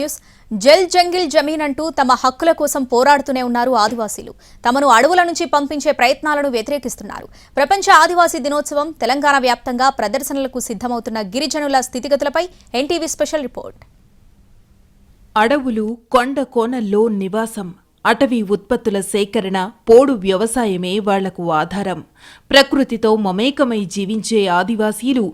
News Jal jungle Zameen అంటూ తమ హక్కుల కోసం పోరాడుతూనే ఉన్నారు ఆదివాసీలు. తమను అడవుల నుంచి పంపించే ప్రయత్నాలను వ్యతిరేకిస్తున్నారు. ప్రపంచ ఆదివాసీ దినోత్సవం తెలంగాణ వ్యాప్తంగా ప్రదర్శనలకు సిద్ధమవుతున్న గిరిజనుల స్థితిగతులపై ఎన్టీవీ స్పెషల్ రిపోర్ట్. అడవులు, కొండ కోనల్లో నివాసం, అటవీ ఉత్పత్తుల సేకరణ, పోడు వ్యవసాయమే వాళ్లకు ఆధారం. ప్రకృతితో మమేకమై జీవించే ఆదివాసీలు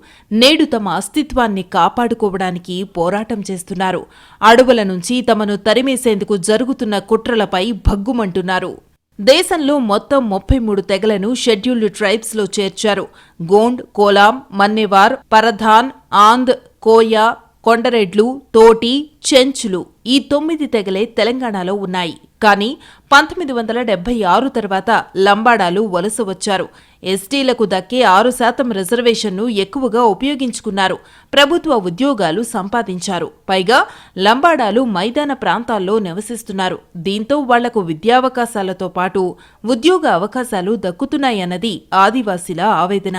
నేడు తమ అస్తిత్వాన్ని కాపాడుకోవడానికి పోరాటం చేస్తున్నారు. అడవుల నుంచి తమను తరిమేసేందుకు జరుగుతున్న కుట్రలపై భగ్గుమంటున్నారు. దేశంలో మొత్తం 33 తెగలను షెడ్యూల్డ్ ట్రైబ్స్లో చేర్చారు. గోండ్, కోలాం, మన్నెవార్, పరధాన్, ఆంద్, కోయా, కొండరెడ్లు, తోటి, చెంచులు ఈ 9 తెగలే తెలంగాణలో ఉన్నాయి. కానీ 1976 తర్వాత లంబాడాలు వలస వచ్చారు. ఎస్టీలకు దక్కే 6% రిజర్వేషన్ను ఎక్కువగా ఉపయోగించుకున్నారు. ప్రభుత్వ ఉద్యోగాలు సంపాదించారు. పైగా లంబాడాలు మైదాన ప్రాంతాల్లో నివసిస్తున్నారు. దీంతో వాళ్లకు విద్యావకాశాలతో పాటు ఉద్యోగ అవకాశాలు దక్కుతున్నాయన్నది ఆదివాసీల ఆవేదన.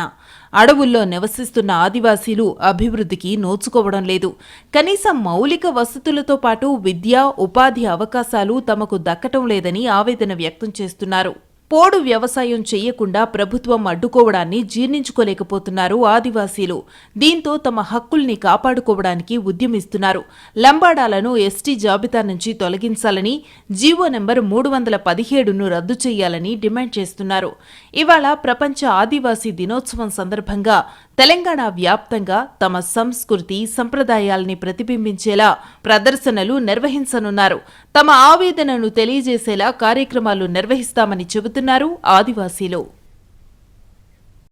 అడవుల్లో నివసిస్తున్న ఆదివాసీలు అభివృద్ధికి నోచుకోవడం లేదు. కనీసం మౌలిక వసతులతో పాటు విద్య, ఉపాధి అవకాశాలు తమకు దక్కటం లేదని ఆవేదన వ్యక్తం చేస్తున్నారు. పోడు వ్యవసాయం చెయ్యకుండా ప్రభుత్వం అడ్డుకోవడాన్ని జీర్ణించుకోలేకపోతున్నారు ఆదివాసీలు. దీంతో తమ హక్కుల్ని కాపాడుకోవడానికి ఉద్యమిస్తున్నారు. లంబాడాలను ఎస్టీ జాబితా నుంచి తొలగించాలని, జీవో నెంబర్ 317ను రద్దు చేయాలని డిమాండ్ చేస్తున్నారు. ఇవాళ ప్రపంచ ఆదివాసీ దినోత్సవం సందర్భంగా తెలంగాణ వ్యాప్తంగా తమ సంస్కృతి, సంప్రదాయాల్ని ప్రతిబింబించేలా ప్రదర్శనలు నిర్వహించనున్నారు. తమ ఆవేదనను తెలియజేసేలా కార్యక్రమాలు నిర్వహిస్తామని చెబుతున్నారు ఆదివాసీలు.